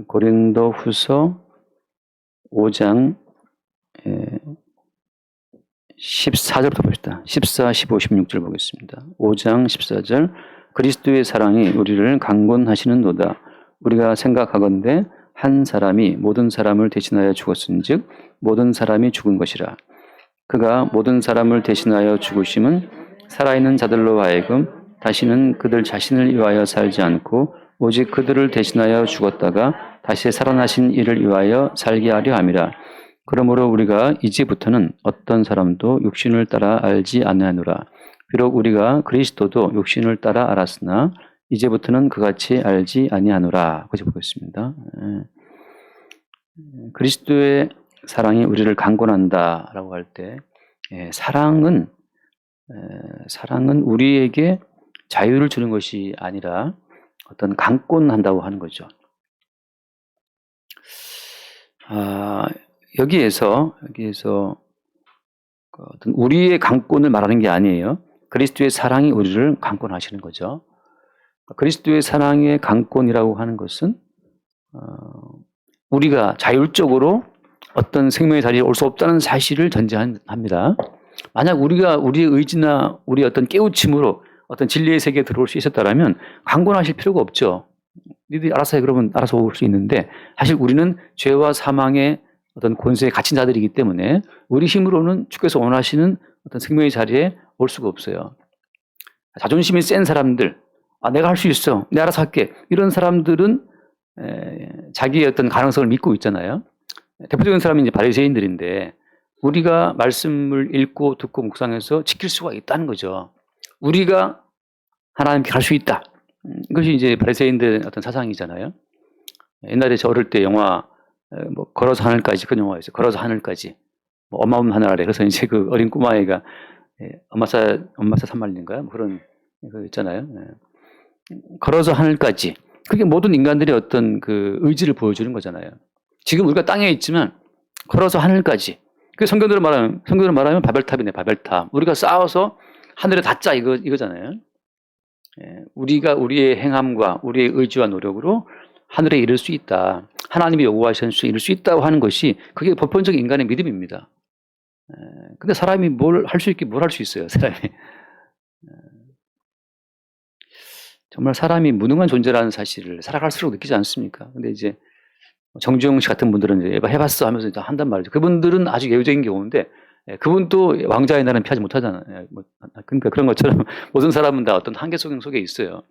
고린도후서 5장 14절부터 봅시다. 14, 15, 16절 보겠습니다. 5장 14절. 그리스도의 사랑이 우리를 강권하시는도다. 우리가 생각하건대 한 사람이 모든 사람을 대신하여 죽었은즉 모든 사람이 죽은 것이라. 그가 모든 사람을 대신하여 죽으심은 살아있는 자들로 하여금 다시는 그들 자신을 위하여 살지 않고 오직 그들을 대신하여 죽었다가 다시 살아나신 이를 위하여 살게 하려 함이라. 그러므로 우리가 이제부터는 어떤 사람도 육신을 따라 알지 아니하노라. 비록 우리가 그리스도도 육신을 따라 알았으나 이제부터는 그같이 알지 아니하노라. 그것을 보겠습니다. 그리스도의 사랑이 우리를 강권한다라고 할 때 사랑은 우리에게 자유를 주는 것이 아니라 어떤 강권한다고 하는 거죠. 여기에서 어떤 우리의 강권을 말하는 게 아니에요. 그리스도의 사랑이 우리를 강권하시는 거죠. 그리스도의 사랑의 강권이라고 하는 것은 우리가 자율적으로 어떤 생명의 자리에 올 수 없다는 사실을 전제합니다. 만약 우리가 우리의 의지나 우리의 어떤 깨우침으로 어떤 진리의 세계에 들어올 수 있었다면 강권하실 필요가 없죠. 니들이 알아서 해 그러면 알아서 올 수 있는데 사실 우리는 죄와 사망의 어떤 권세에 갇힌 자들이기 때문에 우리 힘으로는 주께서 원하시는 어떤 생명의 자리에 올 수가 없어요. 자존심이 센 사람들, 내가 할 수 있어, 내가 알아서 할게, 이런 사람들은 자기의 어떤 가능성을 믿고 있잖아요. 대표적인 사람이 이제 바리새인들인데 우리가 말씀을 읽고 듣고 묵상해서 지킬 수가 있다는 거죠. 우리가 하나님께 갈 수 있다. 이것이 이제 바리새인들의 어떤 사상이잖아요. 옛날에 저 어릴 때 영화 걸어서 하늘까지, 그런 영화였어요. 걸어서 하늘까지. 어마어마한 하늘 아래. 그래서 이제 그 어린 꼬마애가 엄마사 산말인가요? 그런 거 있잖아요. 걸어서 하늘까지. 그게 모든 인간들의 어떤 그 의지를 보여주는 거잖아요. 지금 우리가 땅에 있지만 걸어서 하늘까지. 그 성경대로 말하면 바벨탑이네, 바벨탑. 우리가 쌓아서 하늘에 닿자 이거잖아요. 우리가 우리의 행함과 우리의 의지와 노력으로 하늘에 이를 수 있다. 하나님이 요구하시는 수 이룰 수 있다고 하는 것이 그게 보편적인 인간의 믿음입니다. 근데 사람이 뭘 할 수 있어요, 사람이. 정말 사람이 무능한 존재라는 사실을 살아갈수록 느끼지 않습니까? 근데 이제 정주영 씨 같은 분들은 이제 해봤어 하면서 한단 말이죠. 그분들은 아주 예외적인 경우인데 그분도 왕자의 날은 피하지 못하잖아요. 그러니까 그런 것처럼 모든 사람은 다 어떤 한계 속에 있어요.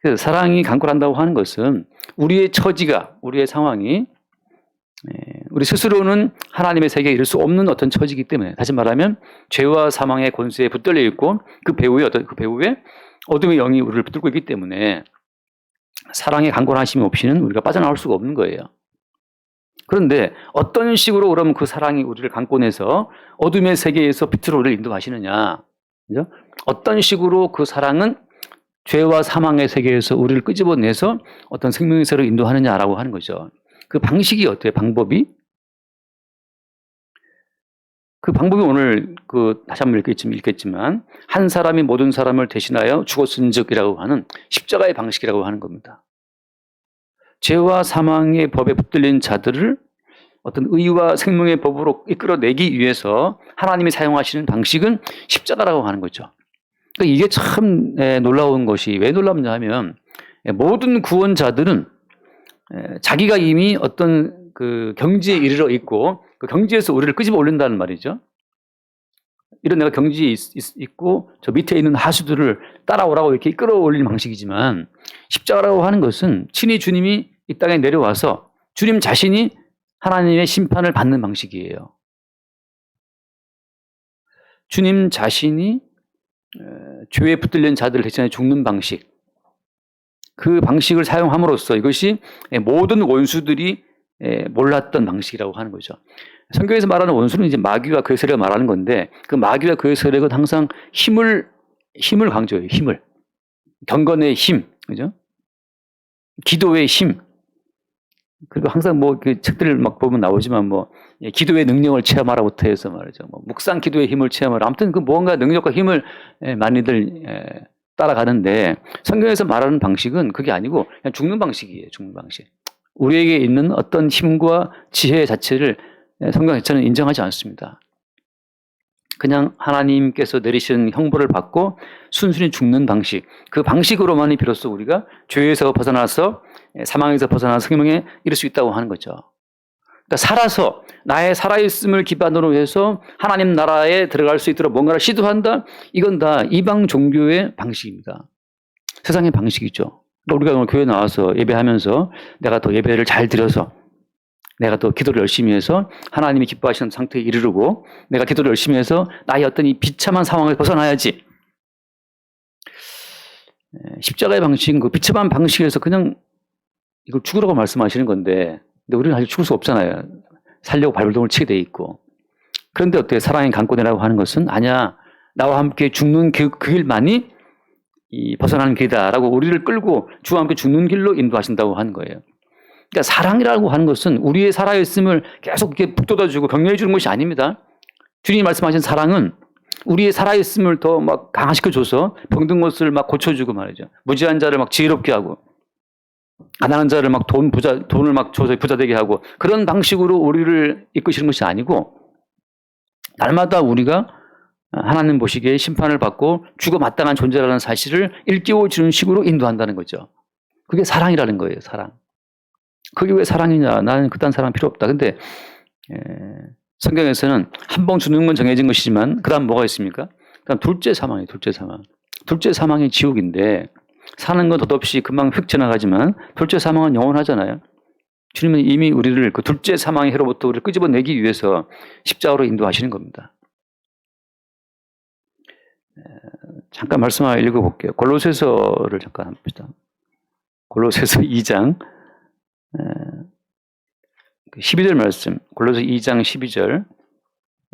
그래서 사랑이 강권한다고 하는 것은 우리의 처지가, 우리의 상황이 우리 스스로는 하나님의 세계에 이를 수 없는 어떤 처지이기 때문에, 다시 말하면 죄와 사망의 권세에 붙들려 있고 그 배후에 어둠의 영이 우리를 붙들고 있기 때문에 사랑의 강권하심이 없이는 우리가 빠져나올 수가 없는 거예요. 그런데 어떤 식으로 그러면 그 사랑이 우리를 강권해서 어둠의 세계에서 빛으로 우리를 인도하시느냐? 그죠? 어떤 식으로 그 사랑은 죄와 사망의 세계에서 우리를 끄집어내서 어떤 생명의 세계로 인도하느냐라고 하는 거죠. 그 방식이 어때요? 방법이? 그 방법이 오늘 다시 한번 읽겠지만 한 사람이 모든 사람을 대신하여 죽었은즉이라고 하는 십자가의 방식이라고 하는 겁니다. 죄와 사망의 법에 붙들린 자들을 어떤 의와 생명의 법으로 이끌어내기 위해서 하나님이 사용하시는 방식은 십자가라고 하는 거죠. 그러니까 이게 참 놀라운 것이, 왜 놀랍냐 하면 모든 구원자들은 자기가 이미 어떤 그 경지에 이르러 있고 그 경지에서 우리를 끄집어 올린다는 말이죠. 이런 내가 경지에 있고 저 밑에 있는 하수들을 따라오라고 이렇게 끌어올리는 방식이지만 십자가라고 하는 것은 친히 주님이 이 땅에 내려와서 주님 자신이 하나님의 심판을 받는 방식이에요. 주님 자신이 죄에 붙들린 자들을 대신해 죽는 방식, 그 방식을 사용함으로써 이것이 모든 원수들이 몰랐던 방식이라고 하는 거죠. 성경에서 말하는 원수는 이제 마귀와 그의 세력을 말하는 건데 그 마귀와 그의 세력은 항상 힘을 강조해요. 힘을. 경건의 힘, 그죠? 기도의 힘. 그리고 항상 그 책들을 막 보면 나오지만 기도의 능력을 체험하라부터 해서 말이죠. 묵상 기도의 힘을 체험하라. 아무튼 그 무언가 능력과 힘을 많이들 따라가는데 성경에서 말하는 방식은 그게 아니고 그냥 죽는 방식이에요. 죽는 방식. 우리에게 있는 어떤 힘과 지혜 자체를 성경 자체는 인정하지 않습니다. 그냥 하나님께서 내리신 형벌을 받고 순순히 죽는 방식, 그 방식으로만이 비로소 우리가 죄에서 벗어나서 사망에서 벗어나 생명에 이를 수 있다고 하는 거죠. 그러니까 살아서 나의 살아있음을 기반으로 해서 하나님 나라에 들어갈 수 있도록 뭔가를 시도한다? 이건 다 이방 종교의 방식입니다. 세상의 방식이죠. 우리가 오늘 교회 나와서 예배하면서 내가 더 예배를 잘 드려서 내가 또 기도를 열심히 해서 하나님이 기뻐하시는 상태에 이르르고 내가 기도를 열심히 해서 나의 어떤 이 비참한 상황을 벗어나야지. 십자가의 방식은 그 비참한 방식에서 그냥 이걸 죽으라고 말씀하시는 건데 근데 우리는 사실 죽을 수 없잖아요. 살려고 발버둥을 치게 돼 있고. 그런데 어떻게 사랑의 강권이라고 하는 것은 아니야. 나와 함께 죽는 그 길만이 이 벗어나는 길이다라고 우리를 끌고 주와 함께 죽는 길로 인도하신다고 하는 거예요. 그러니까 사랑이라고 하는 것은 우리의 살아있음을 계속 이렇게 북돋아주고 격려해 주는 것이 아닙니다. 주님이 말씀하신 사랑은 우리의 살아있음을 더 막 강화시켜줘서 병든 것을 막 고쳐주고 말이죠. 무지한 자를 막 지혜롭게 하고 가난한 자를 막 돈을 막 줘서 부자 되게 하고 그런 방식으로 우리를 이끄시는 것이 아니고 날마다 우리가 하나님 보시기에 심판을 받고 죽어 마땅한 존재라는 사실을 일깨워 주는 식으로 인도한다는 거죠. 그게 사랑이라는 거예요. 사랑. 그게 왜 사랑이냐? 나는 그딴 사랑 필요 없다. 근데 성경에서는 한 번 죽는 건 정해진 것이지만 그다음 뭐가 있습니까? 그다음 둘째 사망이에요. 둘째 사망. 둘째 사망이 지옥인데 사는 건 덧없이 금방 휙 지나가지만 둘째 사망은 영원하잖아요. 주님은 이미 우리를 그 둘째 사망의 해로부터 우리를 끄집어내기 위해서 십자가로 인도하시는 겁니다. 잠깐 말씀 하나 읽어볼게요. 골로새서를 잠깐 합시다. 골로새서 2장 12절 말씀. 골로새 2장 12절.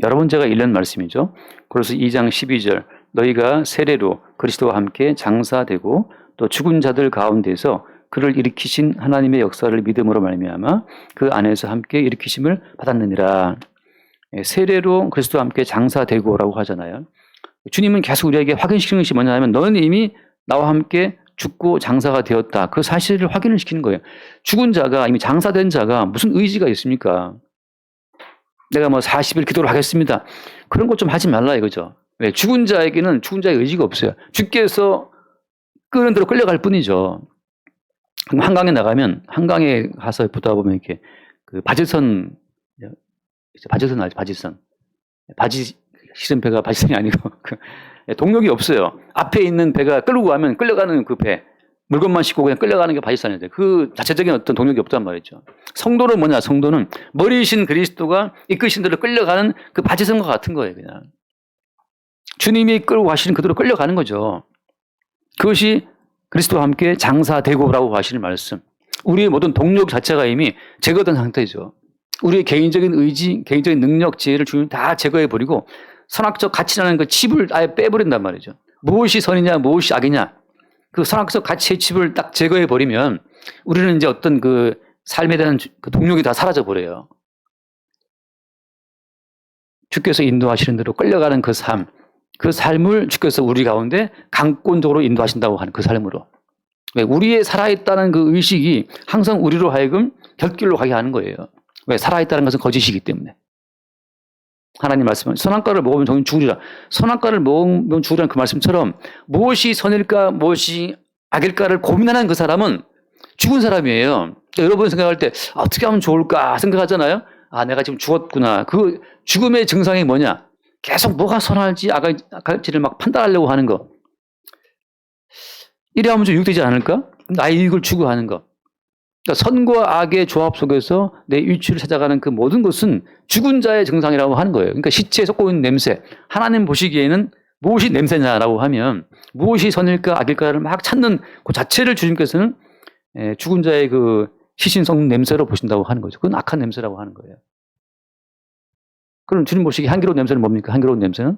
여러 번 제가 읽는 말씀이죠. 골로새 2장 12절. 너희가 세례로 그리스도와 함께 장사되고 또 죽은 자들 가운데서 그를 일으키신 하나님의 역사를 믿음으로 말미암아 그 안에서 함께 일으키심을 받았느니라. 세례로 그리스도와 함께 장사되고라고 하잖아요. 주님은 계속 우리에게 확인시키는 것이 뭐냐면 너는 이미 나와 함께 죽고 장사가 되었다. 그 사실을 확인을 시키는 거예요. 죽은 자가 이미 장사된 자가 무슨 의지가 있습니까? 내가 뭐 40일 기도를 하겠습니다. 그런 것 좀 하지 말라 이거죠. 왜? 죽은 자에게는 죽은 자의 의지가 없어요. 주께서 끄는 대로 끌려갈 뿐이죠. 그럼 한강에 나가면 한강에 가서 보다 보면 이렇게 그 바지선 알죠? 바지선. 바지 실은 배가 바지선이 아니고 동력이 없어요. 앞에 있는 배가 끌고 가면 끌려가는 그 배. 물건만 싣고 그냥 끌려가는 게 바지선인데 그 자체적인 어떤 동력이 없단 말이죠. 성도는 뭐냐? 성도는 머리이신 그리스도가 이끄신 대로 끌려가는 그 바지선과 같은 거예요. 그냥. 주님이 끌고 가시는 그대로 끌려가는 거죠. 그것이 그리스도와 함께 장사되고라고 하시는 말씀. 우리의 모든 동력 자체가 이미 제거된 상태죠. 우리의 개인적인 의지, 개인적인 능력, 지혜를 주님 다 제거해버리고 선악적 가치라는 그 칩을 아예 빼버린단 말이죠. 무엇이 선이냐, 무엇이 악이냐. 그 선악적 가치의 칩을 딱 제거해버리면 우리는 이제 어떤 그 삶에 대한 그 동력이 다 사라져버려요. 주께서 인도하시는 대로 끌려가는 그 삶, 그 삶을 주께서 우리 가운데 강권적으로 인도하신다고 하는 그 삶으로. 왜? 우리의 살아있다는 그 의식이 항상 우리로 하여금 곁길로 가게 하는 거예요. 왜? 살아있다는 것은 거짓이기 때문에. 하나님 말씀은 선악과를 먹으면 정말 죽으리라. 선악과를 먹으면 죽으리라는 그 말씀처럼 무엇이 선일까 무엇이 악일까를 고민하는 그 사람은 죽은 사람이에요. 그러니까 여러분 생각할 때 어떻게 하면 좋을까 생각하잖아요. 아, 내가 지금 죽었구나. 그 죽음의 증상이 뭐냐? 계속 뭐가 선할지 악할지를 막 판단하려고 하는 거. 이래 하면 좀 유익되지 않을까? 나의 이익을 추구하는 거. 그러니까 선과 악의 조합 속에서 내 위치를 찾아가는 그 모든 것은 죽은 자의 증상이라고 하는 거예요. 그러니까 시체에 솟고 있는 냄새. 하나님 보시기에는 무엇이 냄새냐라고 하면 무엇이 선일까 악일까를 막 찾는 그 자체를 주님께서는 죽은 자의 그 시신 썩는 냄새로 보신다고 하는 거죠. 그건 악한 냄새라고 하는 거예요. 그럼 주님 보시기에 향기로운 냄새는 뭡니까? 향기로운 냄새는?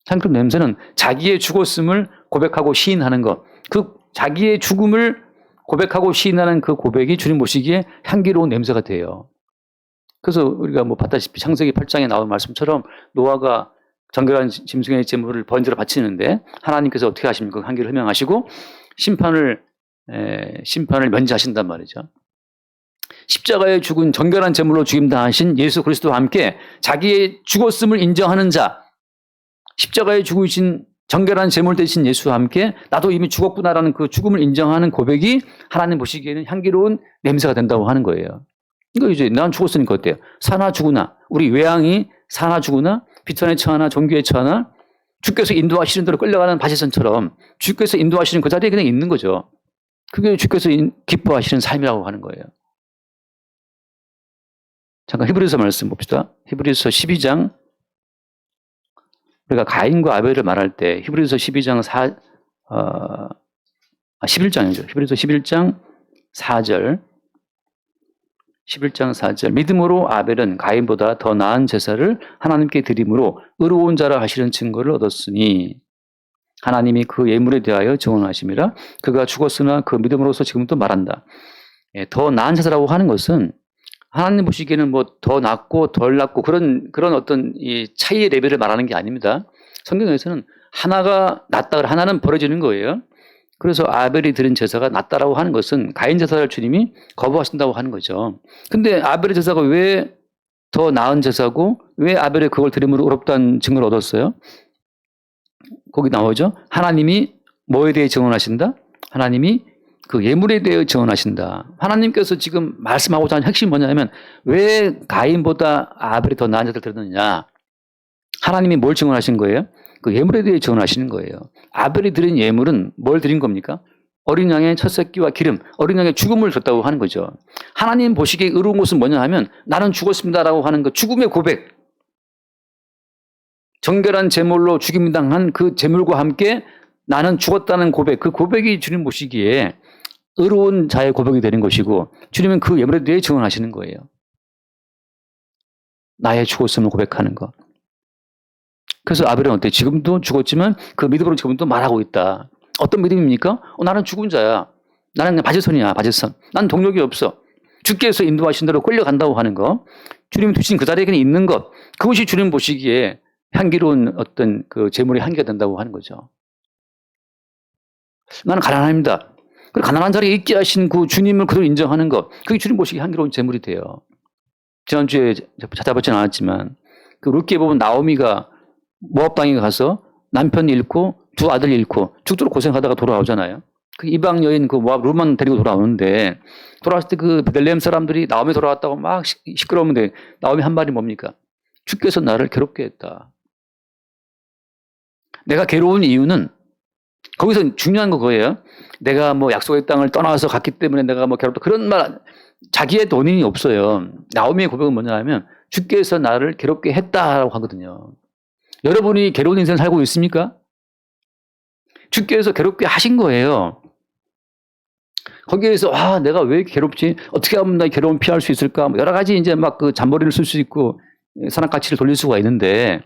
향기로운 냄새는 자기의 죽었음을 고백하고 시인하는 것. 그 자기의 죽음을 고백하고 시인하는 그 고백이 주님 보시기에 향기로운 냄새가 돼요. 그래서 우리가 뭐 봤다시피 창세기 8장에 나온 말씀처럼 노아가 정결한 짐승의 제물을 번제로 바치는데 하나님께서 어떻게 하십니까? 향기를 허명하시고 심판을 면제하신단 말이죠. 십자가에 죽은 정결한 제물로 죽임당하신 예수 그리스도와 함께 자기의 죽었음을 인정하는 자, 십자가에 죽으신 정결한 제물 되신 예수와 함께 나도 이미 죽었구나라는 그 죽음을 인정하는 고백이 하나님 보시기에는 향기로운 냄새가 된다고 하는 거예요. 이거 이제 난 죽었으니까 어때요? 사나 죽으나, 우리 외양이 사나 죽으나, 비천에 처하나 종교에 처하나 주께서 인도하시는 대로 끌려가는 바시선처럼 주께서 인도하시는 그 자리에 그냥 있는 거죠. 그게 주께서 기뻐하시는 삶이라고 하는 거예요. 잠깐 히브리서 말씀 봅시다. 히브리서 12장. 우리가 가인과 아벨을 말할 때 히브리서 12장 11장이죠. 히브리서 11장 4절. 11장 4절. 믿음으로 아벨은 가인보다 더 나은 제사를 하나님께 드림으로 의로운 자라 하시는 증거를 얻었으니 하나님이 그 예물에 대하여 증언하심이라. 그가 죽었으나 그 믿음으로서 지금도 말한다. 더 나은 제사라고 하는 것은 하나님 보시기에는 뭐 더 낫고 덜 낫고 그런 어떤 이 차이의 레벨을 말하는 게 아닙니다. 성경에서는 하나가 낫다, 하나는 버려지는 거예요. 그래서 아벨이 드린 제사가 낫다라고 하는 것은 가인 제사를 주님이 거부하신다고 하는 거죠. 근데 아벨의 제사가 왜 더 나은 제사고 왜 아벨이 그걸 드림으로 의롭다는 증거를 얻었어요? 거기 나오죠. 하나님이 뭐에 대해 증언하신다? 하나님이 그 예물에 대해 증언하신다. 하나님께서 지금 말씀하고자 하는 핵심이 뭐냐면 왜 가인보다 아벨이 더 나은 자를 드렸느냐. 하나님이 뭘 증언하신 거예요? 그 예물에 대해 증언하시는 거예요. 아벨이 드린 예물은 뭘 드린 겁니까? 어린 양의 첫 새끼와 기름, 어린 양의 죽음을 줬다고 하는 거죠. 하나님 보시기에 의로운 것은 뭐냐 하면 나는 죽었습니다라고 하는 그 죽음의 고백. 정결한 제물로 죽임당한 그 제물과 함께 나는 죽었다는 고백. 그 고백이 주님 보시기에 의로운 자의 고백이 되는 것이고 주님은 그 예물에 대해 증언하시는 거예요. 나의 죽었음을 고백하는 것. 그래서 아벨은 어때? 지금도 죽었지만 그 믿음으로 지금도 말하고 있다. 어떤 믿음입니까? 나는 죽은 자야. 나는 그냥 바지선이야, 바지선. 난 동력이 없어. 주께서 인도하신 대로 끌려간다고 하는 것. 주님이 두신 그 자리에 그냥 있는 것. 그것이 주님 보시기에 향기로운 어떤 그 제물의 향기가 된다고 하는 거죠. 나는 가난합니다. 그 가난한 자리에 있게 하신 그 주님을 그대로 인정하는 것. 그게 주님 보시기에 향기로운 제물이 돼요. 지난주에 찾아보진 않았지만 그 룻기에 보면 나오미가 모압 땅에 가서 남편 잃고 두 아들 잃고 죽도록 고생하다가 돌아오잖아요. 그 이방 여인 그 모압 룻만 데리고 돌아오는데 돌아왔을 때 그 베들레헴 사람들이 나오미 돌아왔다고 막 시끄러우는데 나오미 한 말이 뭡니까? 주께서 나를 괴롭게 했다. 내가 괴로운 이유는 거기서 중요한 거 그거예요. 내가 뭐 약속의 땅을 떠나서 갔기 때문에 내가 뭐 괴롭다. 그런 말, 자기의 원인이 없어요. 나오미의 고백은 뭐냐 하면 주께서 나를 괴롭게 했다라고 하거든요. 여러분이 괴로운 인생을 살고 있습니까? 주께서 괴롭게 하신 거예요. 거기에서 내가 왜 괴롭지? 어떻게 하면 나 괴로움 피할 수 있을까? 뭐 여러 가지 이제 막 그 잔머리를 쓸 수 있고 산악가치를 돌릴 수가 있는데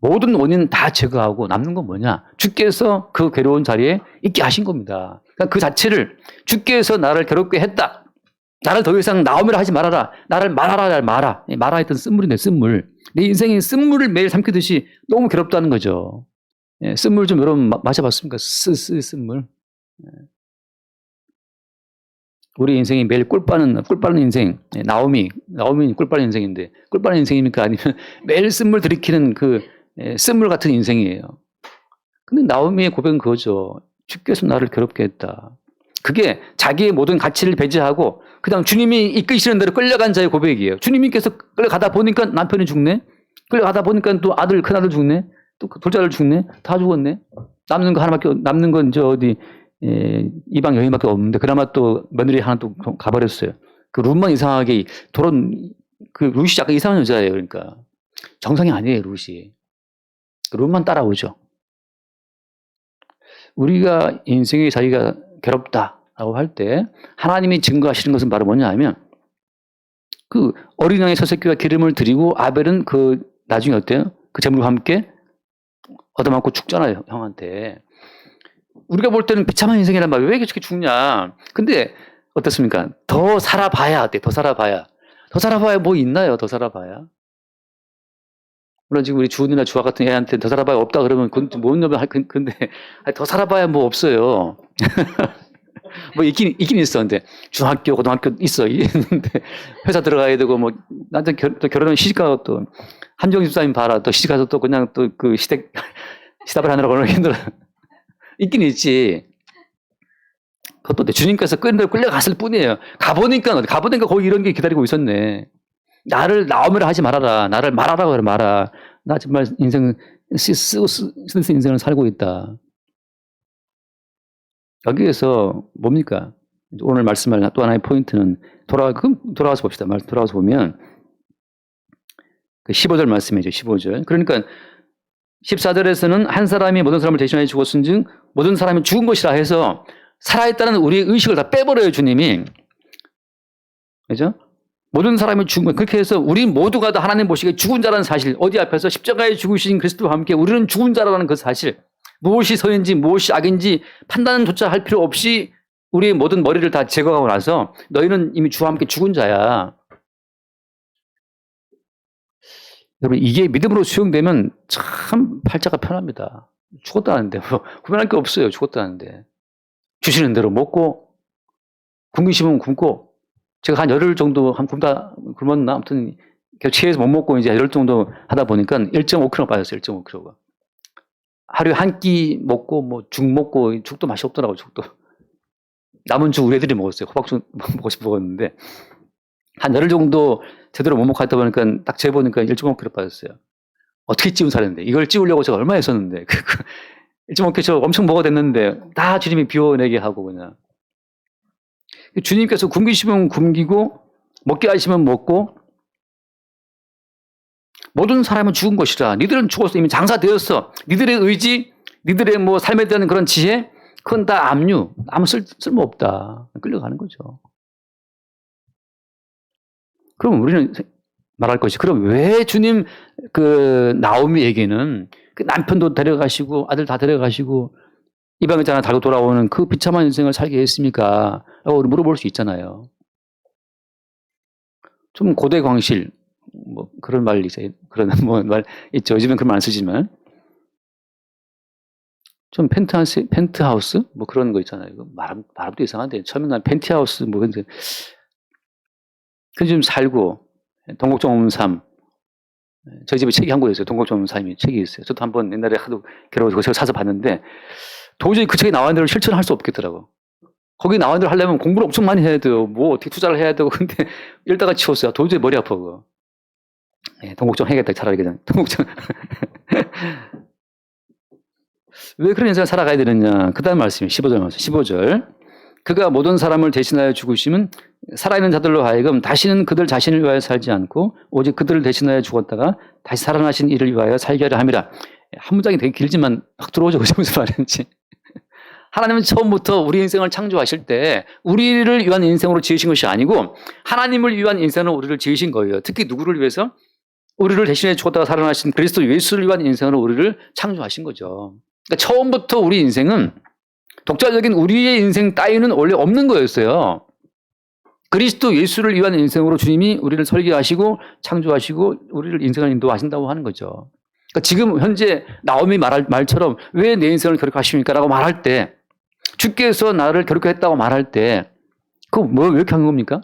모든 원인 다 제거하고 남는 건 뭐냐? 주께서 그 괴로운 자리에 있게 하신 겁니다. 그러니까 그 자체를 주께서 나를 괴롭게 했다. 나를 더 이상 나오미라 하지 말아라. 나를 말아라, 말아. 말아 했던 쓴물이네, 쓴물. 내 인생이 쓴물을 매일 삼키듯이 너무 괴롭다는 거죠. 쓴물 좀 여러분 마셔봤습니까? 쓴물. 우리 인생이 매일 꿀 빠는 인생. 나오미 꿀 빠는 인생인데, 꿀 빠는 인생입니까? 아니면 매일 쓴물 들이키는 그 쓴물 같은 인생이에요. 근데 나오미의 고백은 그거죠. 주께서 나를 괴롭게 했다. 그게 자기의 모든 가치를 배제하고 그냥 주님이 이끄시는 대로 끌려간 자의 고백이에요. 주님께서 끌려가다 보니까 남편이 죽네. 끌려가다 보니까 또 큰아들 죽네. 또 돌자를 죽네. 다 죽었네. 남는 건 이방 여인밖에 없는데 그나마 또 며느리 하나 또 가버렸어요. 그 룻만 이상하게 룻이 약간 이상한 여자예요. 그러니까 정상이 아니에요, 룻이. 룻만 따라오죠. 우리가 인생의 자리가 괴롭다라고 할 때 하나님이 증거하시는 것은 바로 뭐냐 하면 그 어린 양의 첫 새끼와 기름을 드리고 아벨은 그 나중에 어때요? 그 제물과 함께 얻어맞고 죽잖아요, 형한테. 우리가 볼 때는 비참한 인생이란 말이에요. 왜 이렇게 죽냐? 근데 어떻습니까? 더 살아봐야 돼. 더 살아봐야 뭐 있나요? 더 살아봐야. 물론 지금 우리 주은이나 주아 같은 애한테 더 살아봐야 없다 그러면 그건 뭔 놈이 근데 더 살아봐야 뭐 없어요. 뭐 있긴 있어. 근데 중학교, 고등학교 있어. 있는데 회사 들어가야 되고 뭐 나한테 또 결혼은 시집가고 또 한정희 집사님 봐라. 또 시집가서 또 그냥 또 그 시답을 하느라고 얼마나 힘들어. 있긴 있지. 그것도 주님께서 끌려갔을 뿐이에요. 가보니까 거기 이런 게 기다리고 있었네. 나오미라 하지 말아라. 나를 말하라고 그래, 말아. 나 정말 쓰는 인생을 살고 있다. 여기에서 뭡니까? 오늘 말씀할 또 하나의 포인트는 돌아가서 봅시다. 돌아가서 보면 그 15절 말씀이죠. 15절. 그러니까 14절에서는 한 사람이 모든 사람을 대신하여 죽었은즉 모든 사람이 죽은 것이라 해서 살아있다는 우리의 의식을 다 빼버려요, 주님이. 그죠? 모든 사람이 죽은 것. 그렇게 해서 우리 모두가 다 하나님 보시기에 죽은 자라는 사실, 어디 앞에서 십자가에 죽으신 그리스도와 함께 우리는 죽은 자라는 그 사실, 무엇이 선인지 무엇이 악인지 판단조차 할 필요 없이 우리의 모든 머리를 다 제거하고 나서 너희는 이미 주와 함께 죽은 자야. 여러분, 이게 믿음으로 수용되면 참 팔자가 편합니다. 죽었다는데 뭐 구별할 게 없어요. 죽었다는데. 주시는 대로 먹고 굶기 싶으면 굶고, 제가 한 열흘 정도 굶었나 아무튼 체해서 못 먹고 이제 열흘 정도 하다 보니까 1.5kg 빠졌어요. 1.5kg가. 하루에 한 끼 먹고 뭐 죽 먹고, 죽도 맛이 없더라고요. 죽도. 남은 죽 우리 애들이 먹었어요. 호박죽 먹고 싶어 먹었는데 한 열흘 정도 제대로 못 먹고 하다 보니까 딱 재보니까 1.5kg 빠졌어요. 어떻게 찌운 살인데 이걸 찌우려고 제가 얼마 했었는데 1.5kg 엄청 먹어야 됐는데 다 주님이 비워내게 하고 그냥. 주님께서 굶기시면 굶기고 먹게 하시면 먹고, 모든 사람은 죽은 것이라. 니들은 죽었어. 이미 장사되었어. 니들의 의지, 니들의 뭐 삶에 대한 그런 지혜, 그건 다 압류. 아무 쓸모없다. 끌려가는 거죠. 그럼 우리는 말할 것이, 그럼 왜 주님 나오미에게는 그 남편도 데려가시고 아들 다 데려가시고 이방인 하나 달고 돌아오는 그 비참한 인생을 살게 했습니까? 라고 물어볼 수 있잖아요. 좀 고대 광실, 뭐 그런 말 있어요. 그런 뭐 말 있죠. 요즘엔 그런 말 안 쓰지만. 좀 펜트하우스? 뭐 그런 거 있잖아요. 이거 말도 이상한데. 처음에 난 펜트하우스 뭐 근데 좀 살고, 동국정 없는 삶. 저희 집에 책이 한 권 있어요. 동국정 없는 삶이 책이 있어요. 저도 한번 옛날에 하도 괴로워서 그거 사서 봤는데 도저히 그 책에 나와 있는 대로 실천할 수 없겠더라고. 거기 나와 있는 대로 하려면 공부를 엄청 많이 해야 돼요. 뭐 어떻게 투자를 해야 되고. 근데 읽다가 치웠어요. 도저히 머리 아파 그거. 네, 동국정 해야겠다. 차라리 그냥 동국정. 왜 그런 인생을 살아가야 되느냐. 그 다음 말씀이 15절 말씀. 15절. 그가 모든 사람을 대신하여 죽으심은 살아있는 자들로 하여금 다시는 그들 자신을 위하여 살지 않고 오직 그들을 대신하여 죽었다가 다시 살아나신 이를 위하여 살게 하려 함이라. 한 문장이 되게 길지만 확 들어오죠. 무슨 말인지. 하나님은 처음부터 우리 인생을 창조하실 때 우리를 위한 인생으로 지으신 것이 아니고 하나님을 위한 인생으로 우리를 지으신 거예요. 특히 누구를 위해서? 우리를 대신해 죽었다가 살아나신 그리스도 예수를 위한 인생으로 우리를 창조하신 거죠. 그러니까 처음부터 우리 인생은 독자적인 우리의 인생 따위는 원래 없는 거였어요. 그리스도 예수를 위한 인생으로 주님이 우리를 설계하시고 창조하시고 우리를 인생을 인도하신다고 하는 거죠. 그러니까 지금 현재 나오미 말처럼 왜 내 인생을 결박하십니까? 라고 말할 때, 주께서 나를 결박했다고 말할 때 그거 왜 이렇게 한 겁니까?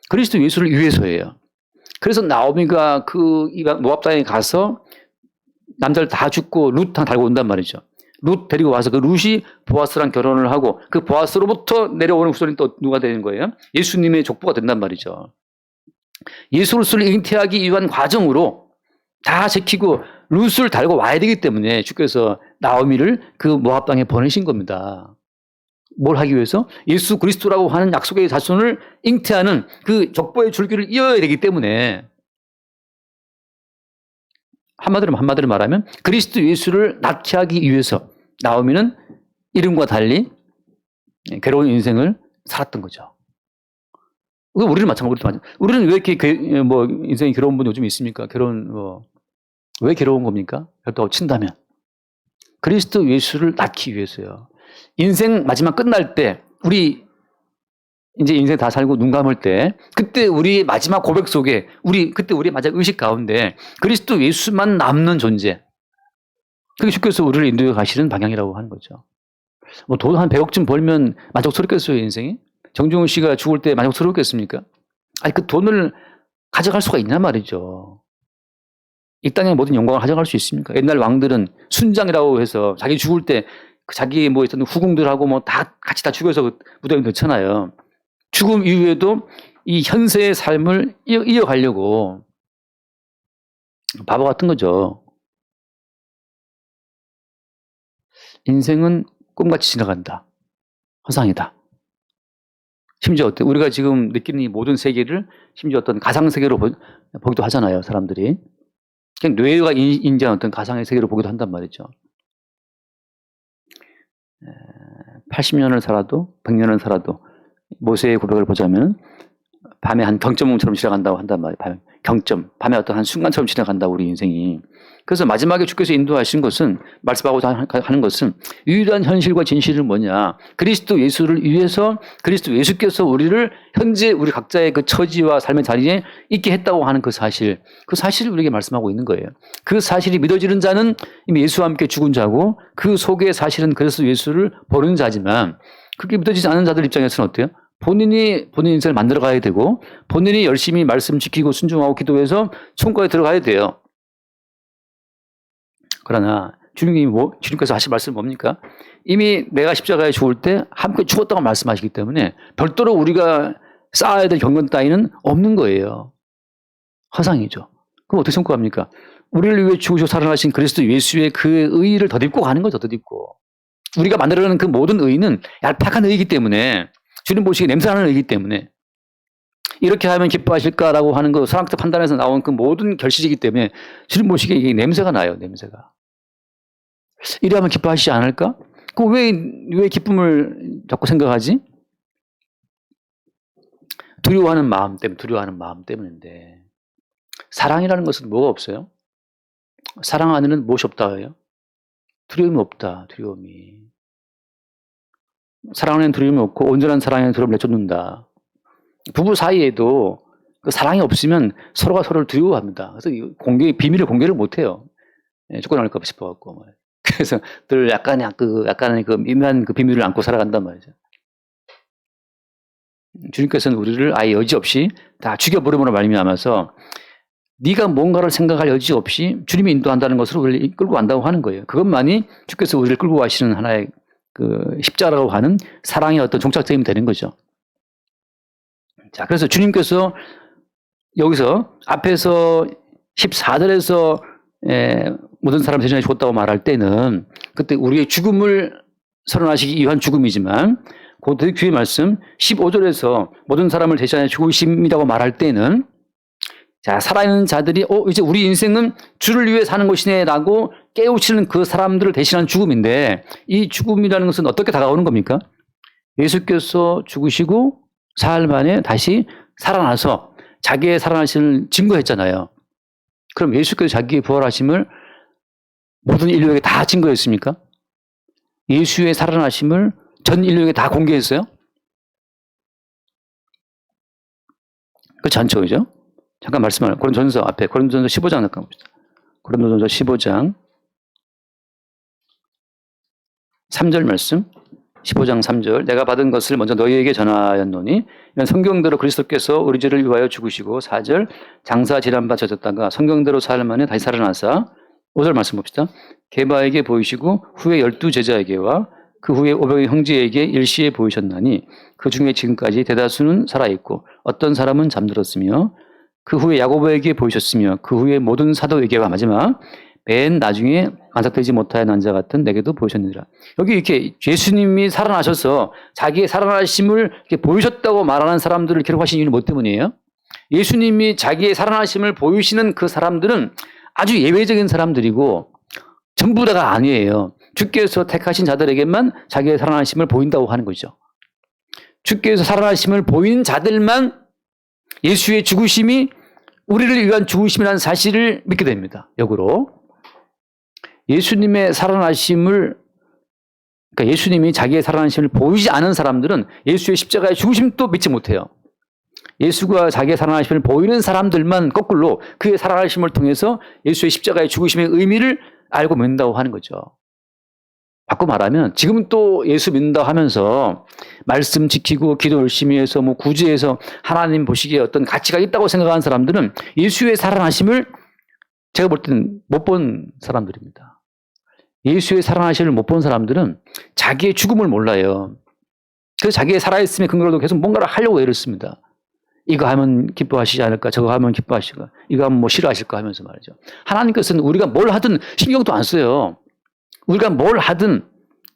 그리스도 예수를 위해서예요. 그래서 나오미가 그 모압 땅에 가서 남자를 다 죽고 룻 다 달고 온단 말이죠. 룻 데리고 와서 그 룻이 보아스랑 결혼을 하고 그 보아스로부터 내려오는 후손이 또 누가 되는 거예요? 예수님의 족보가 된단 말이죠. 예수를 잉태하기 위한 과정으로 다 지키고 룻을 달고 와야 되기 때문에 주께서 나오미를 그 모압 땅에 보내신 겁니다. 뭘 하기 위해서? 예수 그리스도라고 하는 약속의 자손을 잉태하는 그 족보의 줄기를 이어야 되기 때문에, 한마디로 말하면 그리스도 예수를 낳게 하기 위해서 나오미는 이름과 달리 괴로운 인생을 살았던 거죠. 우리는 마찬가지로 우리는 왜 이렇게 인생이 괴로운 분이 요즘 있습니까? 왜 괴로운 겁니까? 그렇다고 친다면 그리스도 예수를 낳기 위해서요. 인생 마지막 끝날 때, 우리 이제 인생 다 살고 눈 감을 때, 그때 우리 마지막 고백 속에 그때 우리 마지막 의식 가운데 그리스도 예수만 남는 존재, 그게 주께서 우리를 인도해 가시는 방향이라고 하는 거죠. 뭐 돈 한 100억쯤 벌면 만족스럽겠어요, 인생이? 정종훈 씨가 죽을 때 만족스럽겠습니까? 아니, 그 돈을 가져갈 수가 있냔 말이죠. 이 땅의 모든 영광을 가져갈 수 있습니까? 옛날 왕들은 순장이라고 해서 자기 죽을 때 그 자기 뭐 있던 후궁들하고 뭐 다 같이 다 죽여서 그 무덤에 넣잖아요. 죽음 이후에도 이 현세의 삶을 이어가려고. 바보 같은 거죠. 인생은 꿈같이 지나간다. 허상이다. 심지어 어때? 우리가 지금 느끼는 이 모든 세계를 심지어 어떤 가상세계로 보기도 하잖아요, 사람들이. 그냥 뇌가 인지한 어떤 가상의 세계로 보기도 한단 말이죠. 80년을 살아도 100년을 살아도 모세의 고백을 보자면 밤에 한 경점처럼 지나간다고 한단 말이에요. 경점, 밤에 어떤 한 순간처럼 지나간다, 우리 인생이. 그래서 마지막에 주께서 인도하신 것은, 말씀하고자 하는 것은 유일한 현실과 진실은 뭐냐. 그리스도 예수를 위해서 그리스도 예수께서 우리를 현재 우리 각자의 그 처지와 삶의 자리에 있게 했다고 하는 그 사실, 그 사실을 우리에게 말씀하고 있는 거예요. 그 사실이 믿어지는 자는 이미 예수와 함께 죽은 자고, 그 속에 사실은 그리스도 예수를 보는 자지만, 그렇게 믿어지지 않은 자들 입장에서는 어때요? 본인이 본인 인생을 만들어 가야 되고, 본인이 열심히 말씀 지키고 순종하고 기도해서 천국에 들어가야 돼요. 그러나 주님께서 하신 말씀은 뭡니까? 이미 내가 십자가에 죽을 때 함께 죽었다고 말씀하시기 때문에 별도로 우리가 쌓아야 될 경건 따위는 없는 거예요. 허상이죠. 그럼 어떻게 선고합니까? 우리를 위해 죽으시고 살아나신 그리스도 예수의 그 의의를 덧입고 가는 거죠. 덧입고. 우리가 만들어가는 그 모든 의의는 얄팍한 의의이기 때문에, 주님 보시기에 냄새나는 의이기 때문에, 이렇게 하면 기뻐하실까라고 하는 그 사랑적 판단에서 나온 그 모든 결실이기 때문에 주님 보시기에 이게 냄새가 나요. 냄새가. 이러면 기뻐하시지 않을까? 왜 기쁨을 자꾸 생각하지? 두려워하는 마음 때문인데, 사랑이라는 것은 뭐가 없어요? 사랑 안에는 무엇이 없다 해요? 두려움이 없다. 두려움이. 사랑 안에는 두려움이 없고 온전한 사랑에는 두려움을 내쫓는다. 부부 사이에도 그 사랑이 없으면 서로가 서로를 두려워합니다. 그래서 비밀을 공개를 못해요. 쫓겨날까 싶어갖고. 그래서 늘 약간의 그 미묘한 그 비밀을 안고 살아간단 말이죠. 주님께서는 우리를 아예 여지없이 다 죽여버림으로 말미암아서 네가 뭔가를 생각할 여지 없이 주님이 인도한다는 것으로 우리를 끌고 간다고 하는 거예요. 그것만이 주께서 우리를 끌고 가시는 하나의 그 십자라고 하는 사랑의 어떤 종착점이 되는 거죠. 자, 그래서 주님께서 여기서 앞에서 14절에서 모든 사람 대신에 죽었다고 말할 때는 그때 우리의 죽음을 선언하시기 위한 죽음이지만, 그 뒤에 말씀 15절에서 모든 사람을 대신에 죽으심이라고 말할 때는, 자, 살아있는 자들이 이제 우리 인생은 주를 위해 사는 것이네라고 깨우치는 그 사람들을 대신한 죽음인데, 이 죽음이라는 것은 어떻게 다가오는 겁니까? 예수께서 죽으시고 사흘 만에 다시 살아나서 자기의 살아나심을 증거했잖아요. 그럼 예수께서 자기의 부활하심을 모든 인류에게 다 증거했습니까? 예수의 살아나심을 전 인류에게 다 공개했어요? 그렇지 않죠, 그죠? 잠깐 말씀을, 고린도전서 15장 잠깐 봅시다. 고린도전서 15장 3절 말씀, 15장 3절. 내가 받은 것을 먼저 너희에게 전하였노니 이는 성경대로 그리스도께서 우리 죄를 위하여 죽으시고, 4절 장사 질환 받으셨다가 성경대로 사흘 만에 다시 살아나사, 5절 말씀 봅시다. 게바에게 보이시고 후에 12제자에게와 그 후에 500의 형제에게 일시에 보이셨나니 그 중에 지금까지 대다수는 살아있고 어떤 사람은 잠들었으며, 그 후에 야고보에게 보이셨으며 그 후에 모든 사도에게와 마지막 맨 나중에 안삭되지 못하여 난 자 같은 내게도 보이셨느니라. 여기 이렇게 예수님이 살아나셔서 자기의 살아나심을 이렇게 보이셨다고 말하는 사람들을 기록하신 이유는 뭐 때문이에요? 예수님이 자기의 살아나심을 보이시는 그 사람들은 아주 예외적인 사람들이고 전부 다가 아니에요. 주께서 택하신 자들에게만 자기의 살아나심을 보인다고 하는 거죠. 주께서 살아나심을 보이는 자들만 예수의 죽으심이 우리를 위한 죽으심이라는 사실을 믿게 됩니다. 역으로 예수님의 살아나심을, 그러니까 예수님이 자기의 살아나심을 보이지 않은 사람들은 예수의 십자가의 죽으심도 믿지 못해요. 예수가 자기의 살아나심을 보이는 사람들만 거꾸로 그의 살아나심을 통해서 예수의 십자가의 죽으심의 의미를 알고 믿는다고 하는 거죠. 바꿔 말하면 지금은 또 예수 믿는다 하면서 말씀 지키고 기도 열심히 해서 뭐 구제해서 하나님 보시기에 어떤 가치가 있다고 생각하는 사람들은 예수의 살아나심을 제가 볼 때는 못 본 사람들입니다. 예수의 살아나심을 못 본 사람들은 자기의 죽음을 몰라요. 그래서 자기의 살아있음에 근거로 계속 뭔가를 하려고 애를 씁니다. 이거 하면 기뻐하시지 않을까, 저거 하면 기뻐하실까, 이거 하면 뭐 싫어하실까 하면서 말이죠. 하나님께서는 우리가 뭘 하든 신경도 안 써요. 우리가 뭘 하든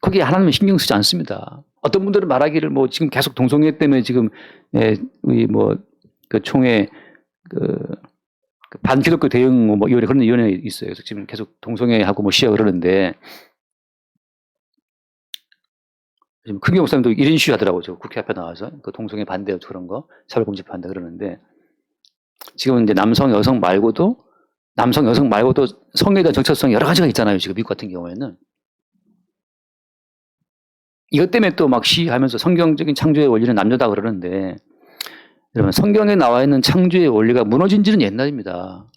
거기에 하나님은 신경 쓰지 않습니다. 어떤 분들은 말하기를 뭐 지금 계속 동성애 때문에 지금 우리 뭐 그 총회 그 반기독교 대응 뭐 위원회 그런 위원회 있어요. 그래서 지금 계속 동성애하고 뭐 시위하고 그러는데 지금 큰교 목사님도 1인 시위 하더라고요. 저 국회 앞에 나와서 그 동성애 반대 그런 거 사회 공지 반대 그러는데 지금 이제 남성 여성 말고도 성에 대한 정체성이 여러 가지가 있잖아요. 지금 미국 같은 경우에는. 이것 때문에 또 막 시위하면서 성경적인 창조의 원리는 남녀다 그러는데 여러분 성경에 나와 있는 창조의 원리가 무너진 지는 옛날입니다.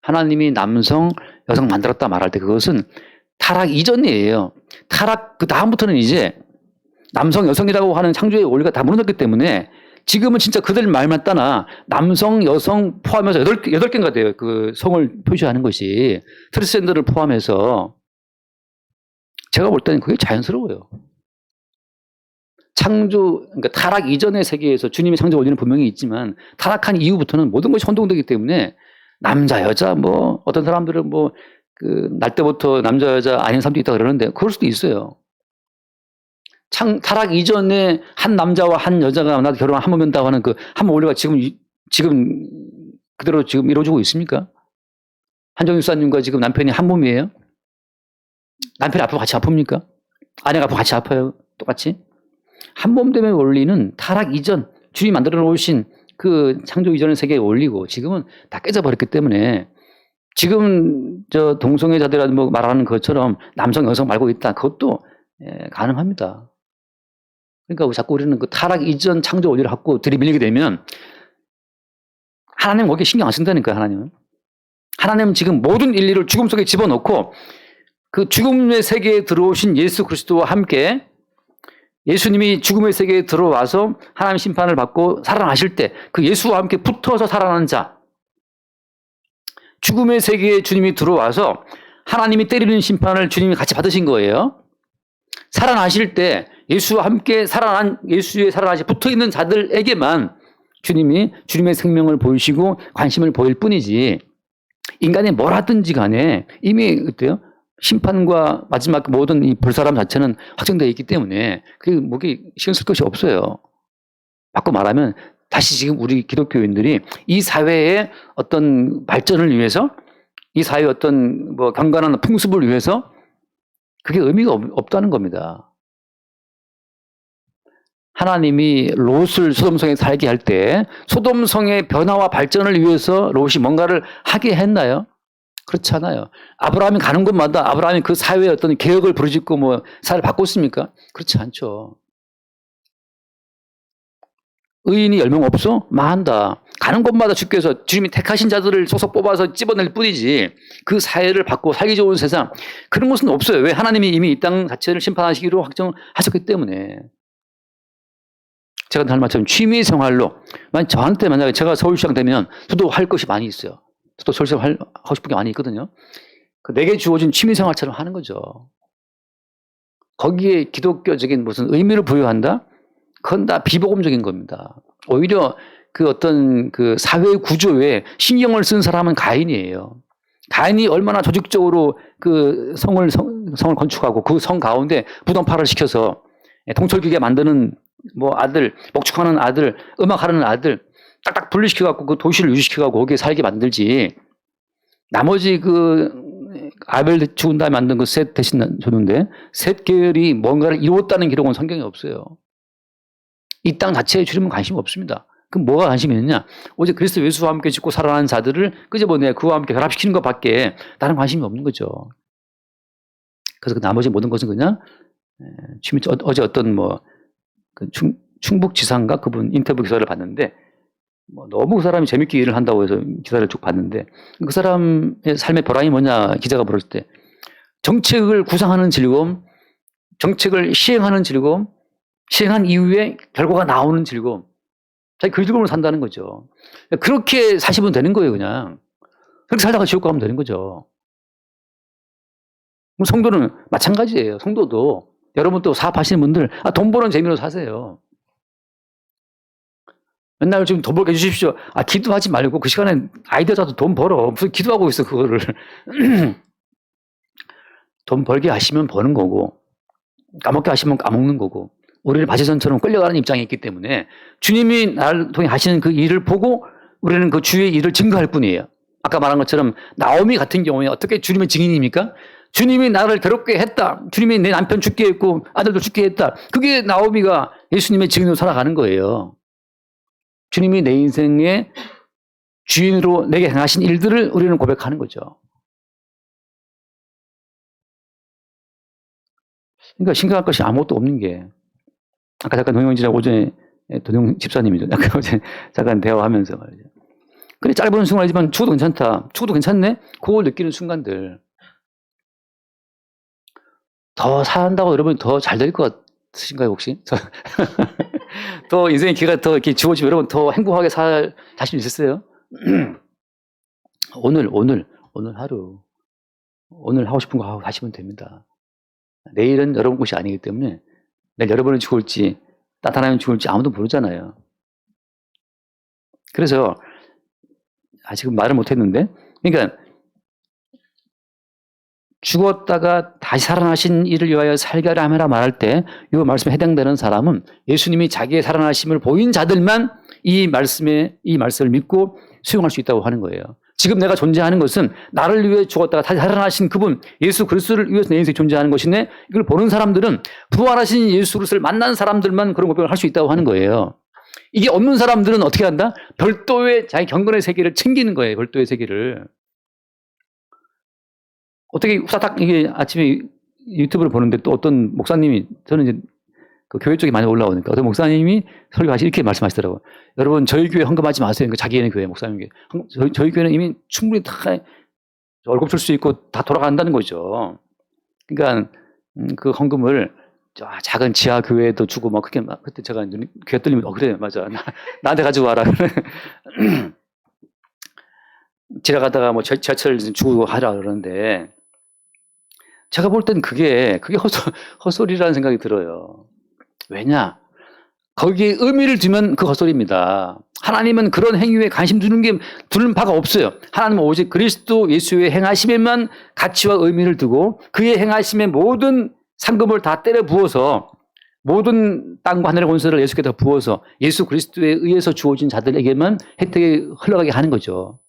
하나님이 남성, 여성 만들었다 말할 때 그것은 타락 이전이에요. 타락 그 다음부터는 이제 남성, 여성이라고 하는 창조의 원리가 다 무너졌기 때문에 지금은 진짜 그들 말만 따나 남성, 여성 포함해서 8개인가 돼요. 그 성을 표시하는 것이. 트랜스젠더를 포함해서. 제가 볼 때는 그게 자연스러워요. 그러니까 타락 이전의 세계에서 주님의 창조 원리는 분명히 있지만 타락한 이후부터는 모든 것이 혼동되기 때문에 남자, 여자, 뭐 어떤 사람들은 뭐 그 날 때부터 남자, 여자 아닌 사람도 있다 그러는데 그럴 수도 있어요. 타락 이전에 한 남자와 한 여자가 나도 결혼 한 번 한다고 하는 그 한 번 원리가 지금 그대로 지금 이루어지고 있습니까? 한정희 수사님과 지금 남편이 한 몸이에요? 남편이 아프고 같이 아픕니까? 아내가 아프고 같이 아파요? 똑같이? 한 몸됨의 원리는 타락 이전, 주님이 만들어 놓으신 그 창조 이전의 세계의 원리고 지금은 다 깨져버렸기 때문에 지금 저 동성애자들이 뭐 말하는 것처럼 남성, 여성 말고 있다. 그것도 가능합니다. 그러니까 자꾸 우리는 그 타락 이전 창조 원리를 갖고 들이밀리게 되면 하나님은 거기에 신경 안 쓴다니까요, 하나님은. 하나님은 지금 모든 인류를 죽음 속에 집어넣고 그 죽음의 세계에 들어오신 예수 그리스도와 함께 예수님이 죽음의 세계에 들어와서 하나님 심판을 받고 살아나실 때 그 예수와 함께 붙어서 살아나는 자, 죽음의 세계에 주님이 들어와서 하나님이 때리는 심판을 주님이 같이 받으신 거예요. 살아나실 때 예수와 함께 예수의 살아나시 붙어 있는 자들에게만 주님의 생명을 보이시고 관심을 보일 뿐이지 인간이 뭘 하든지 간에 이미 어때요? 심판과 마지막 모든 이 불사람 자체는 확정되어 있기 때문에 그게 뭐게 신경 쓸 것이 없어요. 바꿔 말하면 다시 지금 우리 기독교인들이 이 사회의 어떤 발전을 위해서 이 사회의 어떤 뭐 경건한 풍습을 위해서 그게 의미가 없다는 겁니다. 하나님이 롯을 소돔성에 살게 할 때 소돔성의 변화와 발전을 위해서 롯이 뭔가를 하게 했나요? 그렇지 않아요. 아브라함이 가는 곳마다 아브라함이 그 사회의 어떤 개혁을 부르짖고 뭐 사회를 바꿨습니까? 그렇지 않죠. 의인이 10명 없어? 망한다. 가는 곳마다 주께서 주님이 택하신 자들을 소속 뽑아서 집어낼 뿐이지 그 사회를 바꾸고 살기 좋은 세상 그런 것은 없어요. 왜? 하나님이 이미 이 땅 자체를 심판하시기로 확정하셨기 때문에. 제가 할 말처럼 취미 생활로 저한테 만약에 제가 서울시장 되면 저도 할 것이 많이 있어요. 저도 서울시장 하고 싶은 게 많이 있거든요. 내게 주어진 취미 생활처럼 하는 거죠. 거기에 기독교적인 무슨 의미를 부여한다? 그건 다 비복음적인 겁니다. 오히려 그 어떤 그 사회 구조에 신경을 쓴 사람은 가인이에요. 가인이 얼마나 조직적으로 그 성을 건축하고 그 성 가운데 무덤파를 시켜서 동철기계 만드는 뭐 아들, 목축하는 아들, 음악하는 아들 딱딱 분리시켜갖고 그 도시를 유지시켜갖고 거기에 살게 만들지. 나머지 그 아벨 죽은 다음에 만든 그 셋 대신 줬는데 셋 계열이 뭔가를 이루었다는 기록은 성경에 없어요. 이 땅 자체에 주님은 관심이 없습니다. 그럼 뭐가 관심이 있느냐? 오직 그리스도 예수와 함께 죽고 살아난 자들을 끄집어내 그와 함께 결합시키는 것밖에 다른 관심이 없는 거죠. 그래서 그 나머지 모든 것은 그냥 어제 어떤 뭐 그 충북지사인가 그분 인터뷰 기사를 봤는데 뭐 너무 그 사람이 재밌게 일을 한다고 해서 기사를 쭉 봤는데 그 사람의 삶의 보람이 뭐냐 기자가 물었을 때 정책을 구상하는 즐거움, 정책을 시행하는 즐거움, 시행한 이후에 결과가 나오는 즐거움. 자기 그 즐거움을 산다는 거죠. 그렇게 사시면 되는 거예요, 그냥. 그렇게 살다가 지옥 가면 되는 거죠. 성도는 마찬가지예요. 성도도 여러분 또 사업하시는 분들 돈 버는 재미로 사세요. 맨날 지금 돈 벌게 해주십시오. 기도하지 말고 그 시간에 아이디어 잡아서 돈 벌어. 무슨 기도하고 있어 그거를. 돈 벌게 하시면 버는 거고 까먹게 하시면 까먹는 거고 우리는 바지선처럼 끌려가는 입장에 있기 때문에 주님이 나를 통해 하시는 그 일을 보고 우리는 그 주의 일을 증거할 뿐이에요. 아까 말한 것처럼 나오미 같은 경우에 어떻게 주님의 증인입니까? 주님이 나를 괴롭게 했다. 주님이 내 남편 죽게 했고 아들도 죽게 했다. 그게 나오미가 예수님의 증인으로 살아가는 거예요. 주님이 내 인생의 주인으로 내게 행하신 일들을 우리는 고백하는 거죠. 그러니까 심각할 것이 아무것도 없는 게 아까 잠깐 동영진하고 오전에 도영 집사님이죠. 아까 어제 잠깐 대화하면서 말이죠. 그래 짧은 순간이지만 죽어도 괜찮다. 죽어도 괜찮네. 그걸 느끼는 순간들. 더 산다고 여러분 더 잘 될 것 같으신가요 혹시? 더 인생의 기회가 더 이렇게 주어지면 여러분 더 행복하게 살 자신 있으세요? 오늘 하루 오늘 하고 싶은 거 하고 가시면 됩니다. 내일은 여러분 것이 아니기 때문에 내일 여러분이 죽을지 나타나면 죽을지 아무도 모르잖아요. 그래서 지금 말을 못했는데 그러니까 죽었다가 다시 살아나신 이를 위하여 살게하라 하라 말할 때 이 말씀에 해당되는 사람은 예수님이 자기의 살아나심을 보인 자들만 이 말씀을 믿고 수용할 수 있다고 하는 거예요. 지금 내가 존재하는 것은 나를 위해 죽었다가 다시 살아나신 그분 예수 그리스도를 위해서 내 인생에 존재하는 것인데 이걸 보는 사람들은 부활하신 예수 그리스도를 만난 사람들만 그런 고백을 할 수 있다고 하는 거예요. 이게 없는 사람들은 어떻게 한다? 별도의 자기 경건의 세계를 챙기는 거예요. 별도의 세계를. 어떻게 후다닥 이게 아침에 유튜브를 보는데 또 어떤 목사님이 저는 이제 그 교회 쪽에 많이 올라오니까 어떤 목사님이 설교하시 이렇게 말씀하시더라고요. 여러분 저희 교회 헌금하지 마세요. 그러니까 자기네 교회 목사님 교회. 저희 교회는 이미 충분히 다 월급 줄 수 있고 다 돌아간다는 거죠. 그러니까 그 헌금을 작은 지하 교회에도 주고 막 그렇게 그때 제가 귀가 뚫리면 그래 맞아 나한테 가지고 와라. 지나가다가 뭐 지하철 주고 하라 그러는데 제가 볼 땐 그게 헛소리라는 생각이 들어요. 왜냐? 거기에 의미를 두면 그 헛소리입니다. 하나님은 그런 행위에 관심 두는 바가 없어요. 하나님은 오직 그리스도 예수의 행하심에만 가치와 의미를 두고 그의 행하심의 모든 상급을 다 때려 부어서 모든 땅과 하늘의 권세를 예수께다 부어서 예수 그리스도에 의해서 주어진 자들에게만 혜택이 흘러가게 하는 거죠.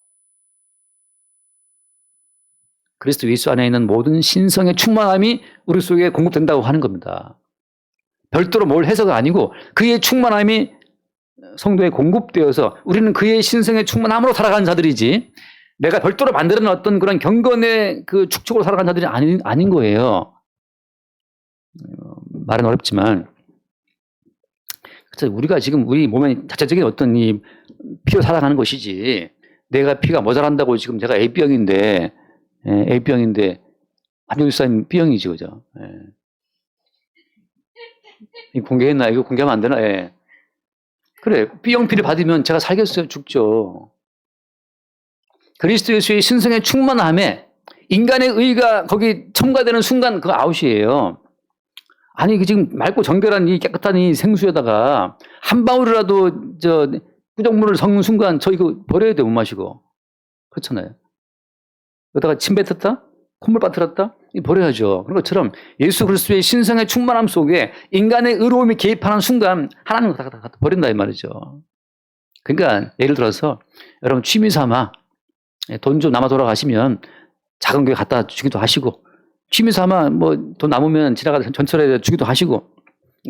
그리스도 예수 안에 있는 모든 신성의 충만함이 우리 속에 공급된다고 하는 겁니다. 별도로 뭘 해서가 아니고 그의 충만함이 성도에 공급되어서 우리는 그의 신성의 충만함으로 살아가는 자들이지 내가 별도로 만드는 어떤 그런 경건의 그 축적으로 살아가는 자들이 아닌 거예요. 말은 어렵지만 우리가 지금 우리 몸에 자체적인 어떤 이 피로 살아가는 것이지 내가 피가 모자란다고 지금 제가 A병인데 함정주사님 B형이지 그죠? 이거 공개했나? 이거 공개하면 안 되나? 그래 B형 피를 받으면 제가 살겠어요? 죽죠. 그리스도 예수의 신성의 충만함에 인간의 의가 거기 첨가되는 순간 그거 아웃이에요. 아니 지금 맑고 정결한 이 깨끗한 이 생수에다가 한 방울이라도 부정물을 섞는 순간 저 이거 버려야 돼 못 마시고 그렇잖아요. 여기다가 침 뱉었다? 콧물 빠뜨렸다? 이거 버려야죠. 그런 것처럼 예수 그리스도의 신성의 충만함 속에 인간의 의로움이 개입하는 순간 하나님은 다 버린다 이 말이죠. 그러니까 예를 들어서 여러분 취미 삼아 돈 좀 남아 돌아가시면 작은 교회 갖다 주기도 하시고 취미 삼아 뭐 돈 남으면 지나가다 전철에 주기도 하시고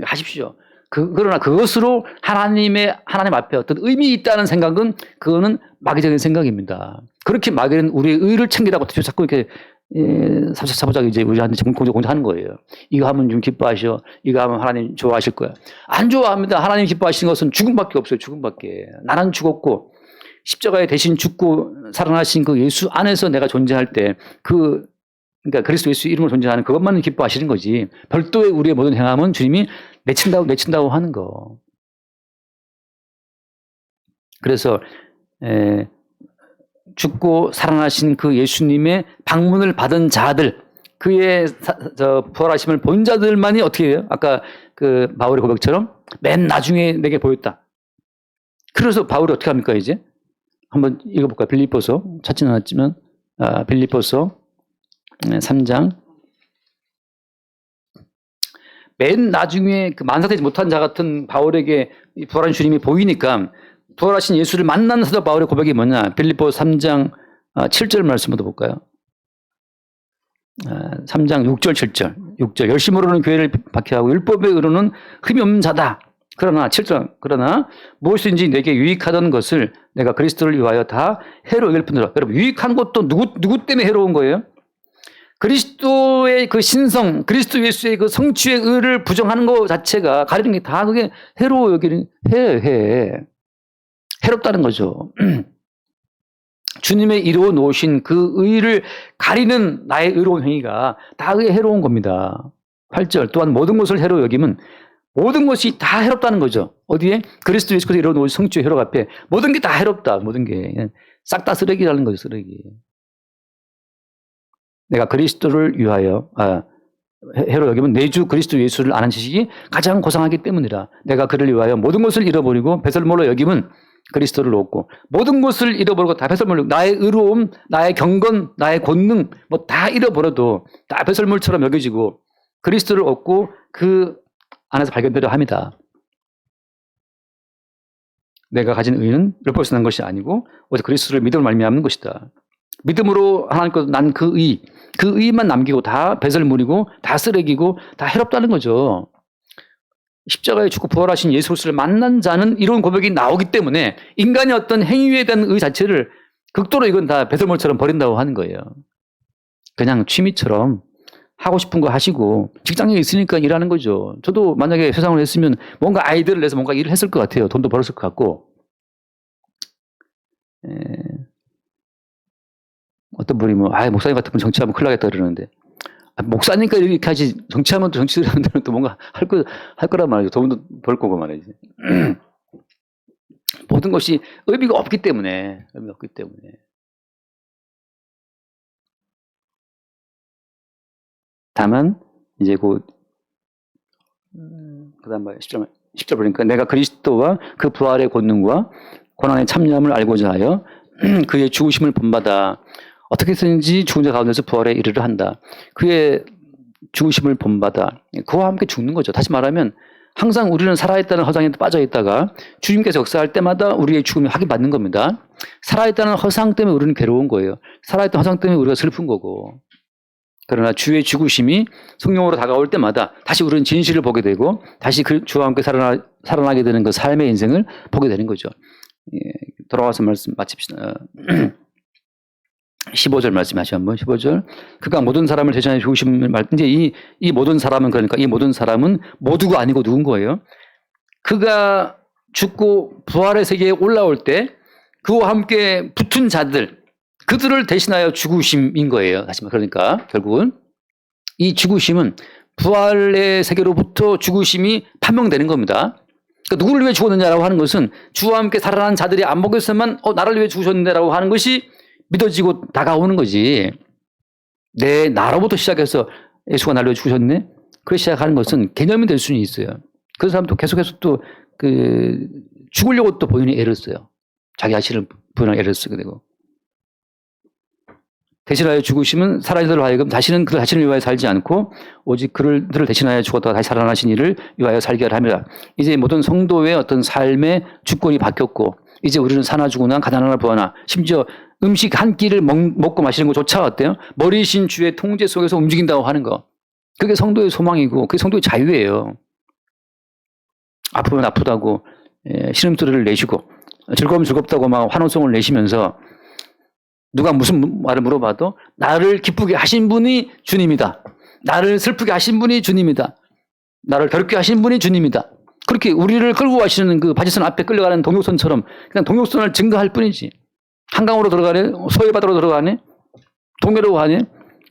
하십시오. 그러나 그것으로 하나님 앞에 어떤 의미 있다는 생각은 그거는 마귀적인 생각입니다. 그렇게 마귀는 우리의 의를 챙기라고 자꾸 이렇게 사보자고 이제 우리한테 공격하는 거예요. 이거 하면 좀 기뻐하셔. 이거 하면 하나님 좋아하실 거야. 안 좋아합니다. 하나님 기뻐하시는 것은 죽음밖에 없어요. 죽음밖에. 나는 죽었고 십자가에 대신 죽고 살아나신 그 예수 안에서 내가 존재할 때 그 그러니까 그리스도 예수 이름으로 존재하는 그것만을 기뻐하시는 거지. 별도의 우리의 모든 행함은 주님이 내친다고 하는 거. 그래서 죽고 살아나신 그 예수님의 방문을 받은 자들, 그의 부활하심을 본 자들만이 어떻게 해요? 아까 그 바울의 고백처럼 맨 나중에 내게 보였다. 그래서 바울이 어떻게 합니까 이제? 한번 읽어볼까요? 빌립보서 찾지는 않았지만 빌립보서 3장 맨 나중에 그 만사되지 못한 자 같은 바울에게 부활한 주님이 보이니까 부활하신 예수를 만난 사도 바울의 고백이 뭐냐? 빌립보서 3장 7절 말씀부터 볼까요? 3장 6절 7절 6절 열심으로는 교회를 박해하고 율법의 의로는 흠이 없는 자다. 그러나 7절 그러나 무엇인지 내게 유익하던 것을 내가 그리스도를 위하여 다 해로 여길 뿐더러. 여러분 유익한 것도 누구 때문에 해로운 거예요? 그리스도의 그 신성, 그리스도 예수의 그 성취의 의를 부정하는 것 자체가 가리는 게 다 그게 해로워 여기는 해롭다는 거죠. 주님의 이루어 놓으신 그 의를 가리는 나의 의로운 행위가 다 그게 해로운 겁니다. 8절 또한 모든 것을 해로 여김은 모든 것이 다 해롭다는 거죠. 어디에? 그리스도 예수께서 이루어 놓으신 성취의 회로 앞에 모든 게 다 해롭다. 모든 게 싹 다 쓰레기라는 거죠. 쓰레기. 내가 그리스도를 위하여 해로 여기면 내 주 그리스도 예수를 아는 지식이 가장 고상하기 때문이라. 내가 그를 위하여 모든 것을 잃어버리고 배설물로 여김은 그리스도를 얻고 모든 것을 잃어버리고 다 배설물로 나의 의로움, 나의 경건, 나의 권능 뭐 다 잃어버려도 다 배설물처럼 여겨지고 그리스도를 얻고 그 안에서 발견되려 합니다. 내가 가진 의는 율법에서 난 것이 아니고 오직 그리스도를 믿음으로 말미암는 것이다. 믿음으로 하나님께서 난 그 의만 남기고 다 배설물이고 다 쓰레기고 다 해롭다는 거죠. 십자가에 죽고 부활하신 예수 그리스도를 만난 자는 이런 고백이 나오기 때문에 인간의 어떤 행위에 대한 의 자체를 극도로 이건 다 배설물처럼 버린다고 하는 거예요. 그냥 취미처럼 하고 싶은 거 하시고 직장에 있으니까 일하는 거죠. 저도 만약에 회사원을 했으면 뭔가 아이디어를 내서 뭔가 일을 했을 것 같아요. 돈도 벌었을 것 같고. 어떤 분이 목사님 같은 분 정치하면 큰일 나겠다 그러는데 목사니까 이렇게 하지 정치하면 또 정치 사람들은 또 뭔가 할 거란 말이죠. 돈도 벌 거고 말이지. 모든 것이 의미가 없기 때문에. 다만 이제 그 다음 10절 보니까 내가 그리스도와 그 부활의 권능과 고난의 참여함을 알고자 하여 그의 죽으심을 본받아 어떻게 해서든지 죽은 자 가운데서 부활에 이르려 한다. 그의 죽으심을 본받아 그와 함께 죽는 거죠. 다시 말하면 항상 우리는 살아있다는 허상에 빠져 있다가 주님께서 역사할 때마다 우리의 죽음이 확인받는 겁니다. 살아있다는 허상 때문에 우리는 괴로운 거예요. 살아있던 허상 때문에 우리가 슬픈 거고. 그러나 주의 죽으심이 성령으로 다가올 때마다 다시 우리는 진실을 보게 되고 다시 그 주와 함께 살아나게 되는 그 삶의 인생을 보게 되는 거죠. 돌아와서 말씀 마칩시다. 15절 말씀하시 한번 15절. 그가 모든 사람을 대신하여 죽으심을 이제 이 모든 사람은 그러니까 이 모든 사람은 모두가 아니고 누군 거예요. 그가 죽고 부활의 세계에 올라올 때 그와 함께 붙은 자들 그들을 대신하여 죽으심인 거예요. 다시 말해 그러니까 결국은 이 죽으심은 부활의 세계로부터 죽으심이 판명되는 겁니다. 그러니까 누구를 위해 죽었느냐라고 하는 것은 주와 함께 살아난 자들이 안목에서만 나를 위해 죽으셨는데라고 하는 것이 믿어지고 다가오는 거지. 내 나로부터 시작해서 예수가 나를 위해 죽으셨네? 그렇게 시작하는 것은 개념이 될 수는 있어요. 그런 사람도 계속해서 또 죽으려고 또 본인이 애를 써요. 자기 자신을 부인하고 애를 쓰게 되고. 대신하여 죽으심은 살아있는 하여금 다시는 그 자신을 위하여 살지 않고 오직 그들을 대신하여 죽었다가 다시 살아나신 이를 위하여 살게 하라. 이제 모든 성도의 어떤 삶의 주권이 바뀌었고 이제 우리는 사나 죽으나 가난하나 부하나 심지어 음식 한 끼를 먹고 마시는 것조차 어때요? 머리신 주의 통제 속에서 움직인다고 하는 거. 그게 성도의 소망이고 그게 성도의 자유예요. 아프면 아프다고 신음소리를 내시고 즐거우면 즐겁다고 막 환호성을 내시면서 누가 무슨 말을 물어봐도 나를 기쁘게 하신 분이 주님이다. 나를 슬프게 하신 분이 주님이다. 나를 괴롭게 하신 분이 주님이다. 그렇게 우리를 끌고 가시는 그 바지선 앞에 끌려가는 동역선처럼 그냥 동역선을 증거할 뿐이지. 한강으로 들어가네? 소해바다로 들어가네? 동해로 가네?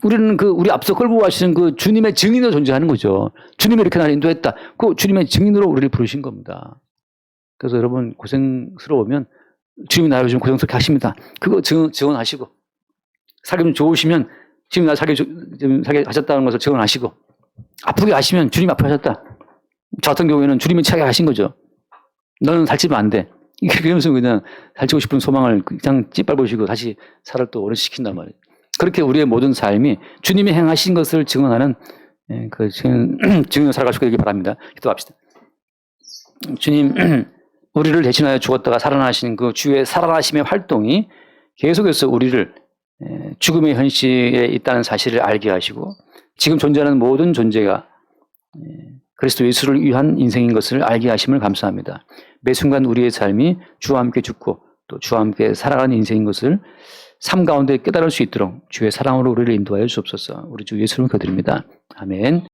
우리는 우리 앞서 끌고 가시는 주님의 증인으로 존재하는 거죠. 주님이 이렇게 나를 인도했다. 그 주님의 증인으로 우리를 부르신 겁니다. 그래서 여러분 고생스러우면 주님이 나를 요즘 고생스럽게 하십니다. 그거 증언하시고, 살기 좀 좋으시면 지금 나 살기 하셨다는 것을 증언하시고, 아프게 하시면 주님이 아프게 하셨다. 저 같은 경우에는 주님이 차게 하신 거죠. 너는 살찌면 안 돼. 그러면서 그냥 살찌고 싶은 소망을 그냥 찌빨보시고 다시 살을 또 오래시킨단 말이에요. 그렇게 우리의 모든 삶이 주님이 행하신 것을 증언하는 증인으로 살아갈 수 있게 되길 바랍니다. 기도합시다. 주님, 우리를 대신하여 죽었다가 살아나신 그 주의 살아나심의 활동이 계속해서 우리를 죽음의 현실에 있다는 사실을 알게 하시고, 지금 존재하는 모든 존재가 그리스도 예수를 위한 인생인 것을 알게 하심을 감사합니다. 매 순간 우리의 삶이 주와 함께 죽고 또 주와 함께 살아가는 인생인 것을 삶 가운데 깨달을 수 있도록 주의 사랑으로 우리를 인도하여 주옵소서. 우리 주 예수를 기도드립니다. 아멘.